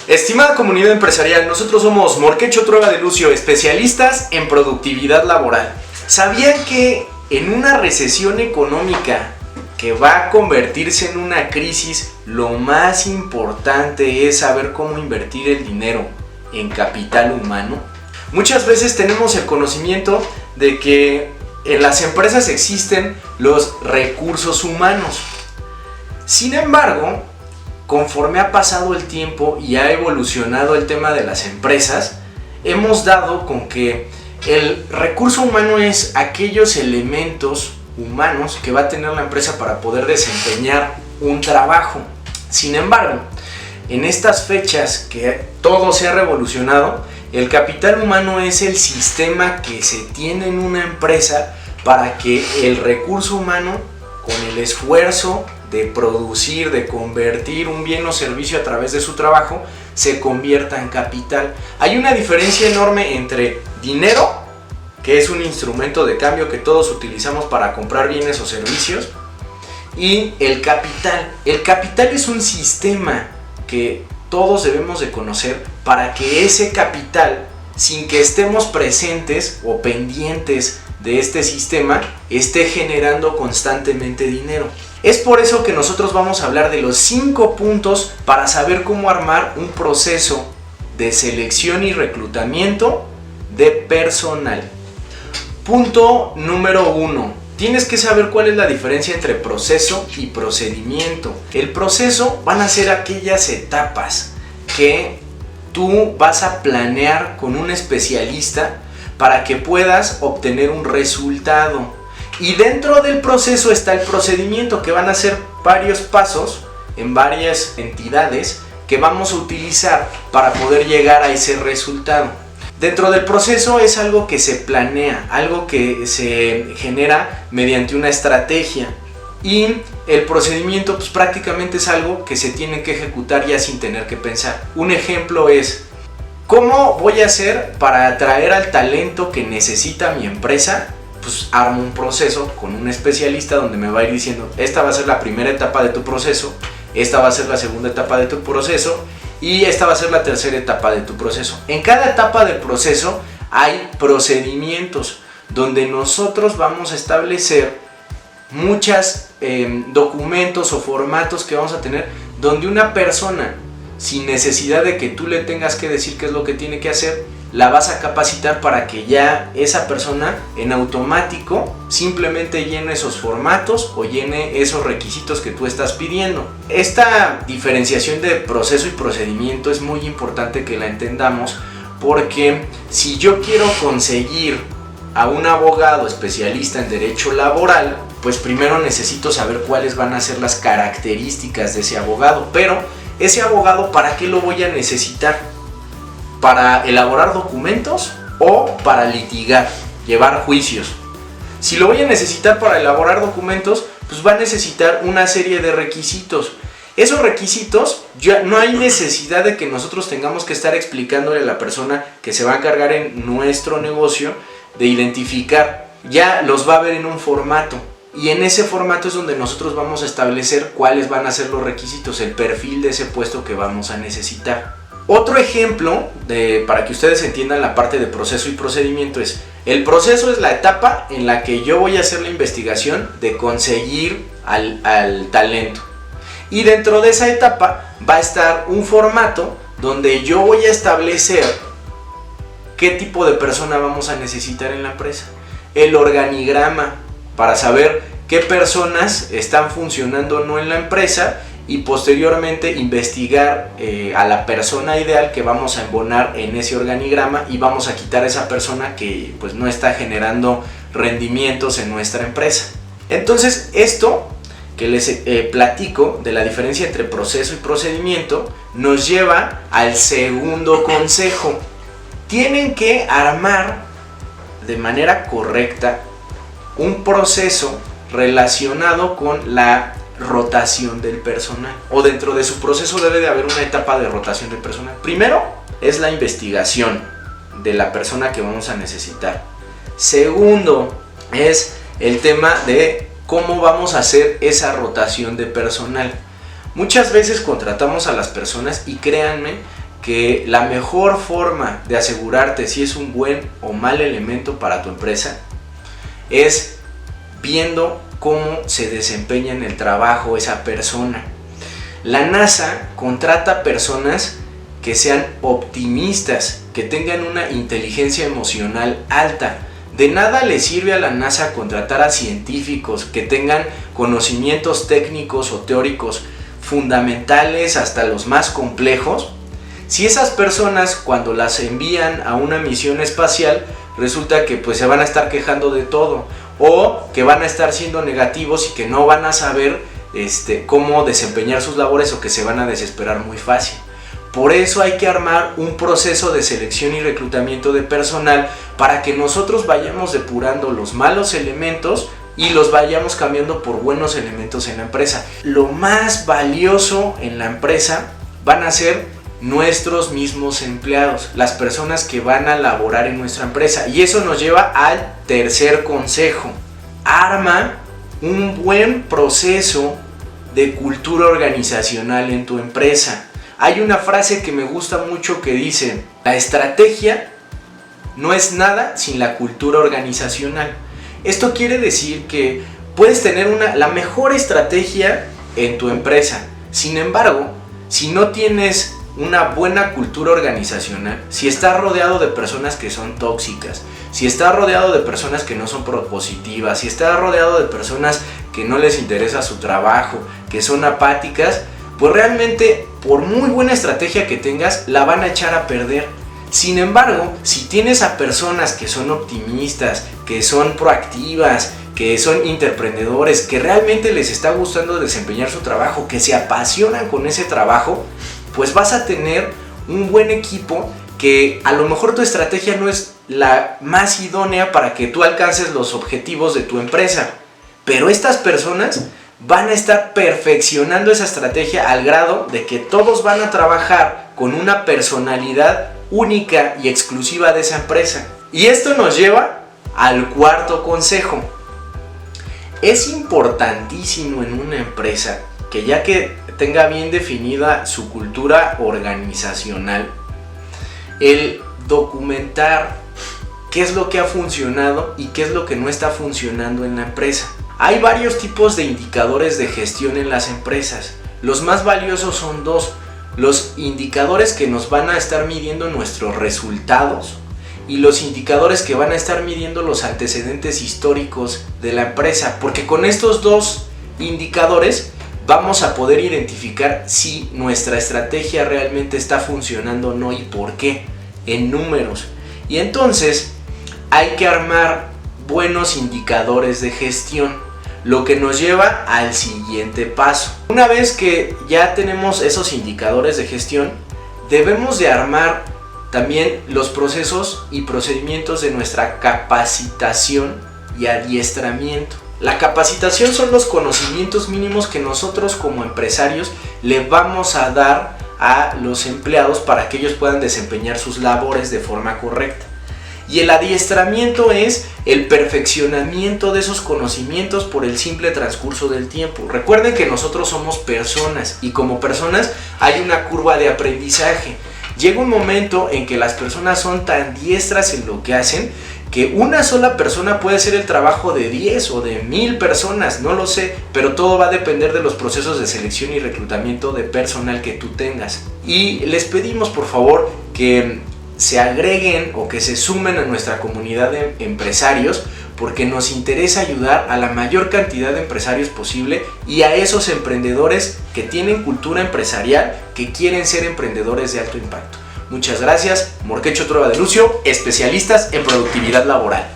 Estimada comunidad empresarial, nosotros somos Morquecho Trueba de Lucio, especialistas en productividad laboral. ¿Sabían que en una recesión económica que va a convertirse en una crisis, lo más importante es saber cómo invertir el dinero en capital humano? Muchas veces tenemos el conocimiento de que en las empresas existen los recursos humanos. Sin embargo, conforme ha pasado el tiempo y ha evolucionado el tema de las empresas, hemos dado con que el recurso humano es aquellos elementos humanos que va a tener la empresa para poder desempeñar un trabajo. Sin embargo, en estas fechas que todo se ha revolucionado, el capital humano es el sistema que se tiene en una empresa para que el recurso humano, con el esfuerzo de producir, de convertir un bien o servicio a través de su trabajo, se convierta en capital. Hay una diferencia enorme entre dinero, que es un instrumento de cambio que todos utilizamos para comprar bienes o servicios, y el capital. El capital es un sistema que todos debemos de conocer para que ese capital, sin que estemos presentes o pendientes de este sistema, esté generando constantemente dinero. Es por eso que nosotros vamos a hablar de los 5 puntos para saber cómo armar un proceso de selección y reclutamiento de personal. Punto número 1. Tienes que saber cuál es la diferencia entre proceso y procedimiento. El proceso van a ser aquellas etapas que tú vas a planear con un especialista para que puedas obtener un resultado. Y dentro del proceso está el procedimiento, que van a ser varios pasos en varias entidades que vamos a utilizar para poder llegar a ese resultado. Dentro del proceso es algo que se planea, algo que se genera mediante una estrategia. Y el procedimiento pues prácticamente es algo que se tiene que ejecutar ya sin tener que pensar. Un ejemplo es: ¿cómo voy a hacer para atraer al talento que necesita mi empresa? Pues armo un proceso con un especialista donde me va a ir diciendo: esta va a ser la primera etapa de tu proceso, esta va a ser la segunda etapa de tu proceso y esta va a ser la tercera etapa de tu proceso. En cada etapa del proceso hay procedimientos donde nosotros vamos a establecer muchos documentos o formatos que vamos a tener, donde una persona, sin necesidad de que tú le tengas que decir qué es lo que tiene que hacer, la vas a capacitar para que ya esa persona en automático simplemente llene esos formatos o llene esos requisitos que tú estás pidiendo. Esta diferenciación de proceso y procedimiento es muy importante que la entendamos, porque si yo quiero conseguir a un abogado especialista en derecho laboral, pues primero necesito saber cuáles van a ser las características de ese abogado. Pero ese abogado, ¿para qué lo voy a necesitar? ¿Para elaborar documentos o para litigar, llevar juicios? Si lo voy a necesitar para elaborar documentos, pues va a necesitar una serie de requisitos. Esos requisitos, ya no hay necesidad de que nosotros tengamos que estar explicándole a la persona que se va a encargar en nuestro negocio de identificar. Ya los va a ver en un formato, y en ese formato es donde nosotros vamos a establecer cuáles van a ser los requisitos, el perfil de ese puesto que vamos a necesitar. Otro ejemplo, para que ustedes entiendan la parte de proceso y procedimiento, es: el proceso es la etapa en la que yo voy a hacer la investigación de conseguir al talento. Y dentro de esa etapa va a estar un formato donde yo voy a establecer qué tipo de persona vamos a necesitar en la empresa. El organigrama, para saber qué personas están funcionando o no en la empresa, y posteriormente investigar a la persona ideal que vamos a embonar en ese organigrama, y vamos a quitar a esa persona que pues no está generando rendimientos en nuestra empresa. Entonces, esto que les platico de la diferencia entre proceso y procedimiento nos lleva al segundo consejo. Tienen que armar de manera correcta un proceso relacionado con la rotación del personal, o dentro de su proceso debe de haber una etapa de rotación del personal. Primero es la investigación de la persona que vamos a necesitar. Segundo es el tema de cómo vamos a hacer esa rotación de personal. Muchas veces contratamos a las personas y créanme que la mejor forma de asegurarte si es un buen o mal elemento para tu empresa es viendo cómo se desempeña en el trabajo esa persona. La NASA contrata personas que sean optimistas, que tengan una inteligencia emocional alta. De nada le sirve a la NASA contratar a científicos que tengan conocimientos técnicos o teóricos fundamentales hasta los más complejos, si esas personas cuando las envían a una misión espacial resulta que pues se van a estar quejando de todo, o que van a estar siendo negativos y que no van a saber cómo desempeñar sus labores, o que se van a desesperar muy fácil. Por eso hay que armar un proceso de selección y reclutamiento de personal para que nosotros vayamos depurando los malos elementos y los vayamos cambiando por buenos elementos en la empresa. Lo más valioso en la empresa van a ser nuestros mismos empleados, las personas que van a laborar en nuestra empresa. Y eso nos lleva al tercer consejo: arma un buen proceso de cultura organizacional en tu empresa. Hay una frase que me gusta mucho que dice: la estrategia no es nada sin la cultura organizacional. Esto quiere decir que puedes tener la mejor estrategia en tu empresa. Sin embargo, si no tienes una buena cultura organizacional, si estás rodeado de personas que son tóxicas, si estás rodeado de personas que no son propositivas, si estás rodeado de personas que no les interesa su trabajo, que son apáticas, pues realmente por muy buena estrategia que tengas, la van a echar a perder. Sin embargo, si tienes a personas que son optimistas, que son proactivas, que son intraemprendedores, que realmente les está gustando desempeñar su trabajo, que se apasionan con ese trabajo, pues vas a tener un buen equipo que a lo mejor tu estrategia no es la más idónea para que tú alcances los objetivos de tu empresa, pero estas personas van a estar perfeccionando esa estrategia al grado de que todos van a trabajar con una personalidad única y exclusiva de esa empresa. Y esto nos lleva al cuarto consejo. Es importantísimo en una empresa que, ya que tenga bien definida su cultura organizacional, el documentar qué es lo que ha funcionado y qué es lo que no está funcionando en la empresa. Hay varios tipos de indicadores de gestión en las empresas. Los más valiosos son dos: los indicadores que nos van a estar midiendo nuestros resultados y los indicadores que van a estar midiendo los antecedentes históricos de la empresa, porque con estos dos indicadores vamos a poder identificar si nuestra estrategia realmente está funcionando o no, y por qué, en números. Y entonces hay que armar buenos indicadores de gestión, lo que nos lleva al siguiente paso. Una vez que ya tenemos esos indicadores de gestión, debemos de armar también los procesos y procedimientos de nuestra capacitación y adiestramiento. La capacitación son los conocimientos mínimos que nosotros como empresarios le vamos a dar a los empleados para que ellos puedan desempeñar sus labores de forma correcta. Y el adiestramiento es el perfeccionamiento de esos conocimientos por el simple transcurso del tiempo. Recuerden que nosotros somos personas y como personas hay una curva de aprendizaje. Llega un momento en que las personas son tan diestras en lo que hacen que una sola persona puede hacer el trabajo de 10 o de 1000 personas, no lo sé, pero todo va a depender de los procesos de selección y reclutamiento de personal que tú tengas. Y les pedimos por favor que se agreguen o que se sumen a nuestra comunidad de empresarios, porque nos interesa ayudar a la mayor cantidad de empresarios posible y a esos emprendedores que tienen cultura empresarial, que quieren ser emprendedores de alto impacto. Muchas gracias. Morquecho Trueba de Lucio, especialistas en productividad laboral.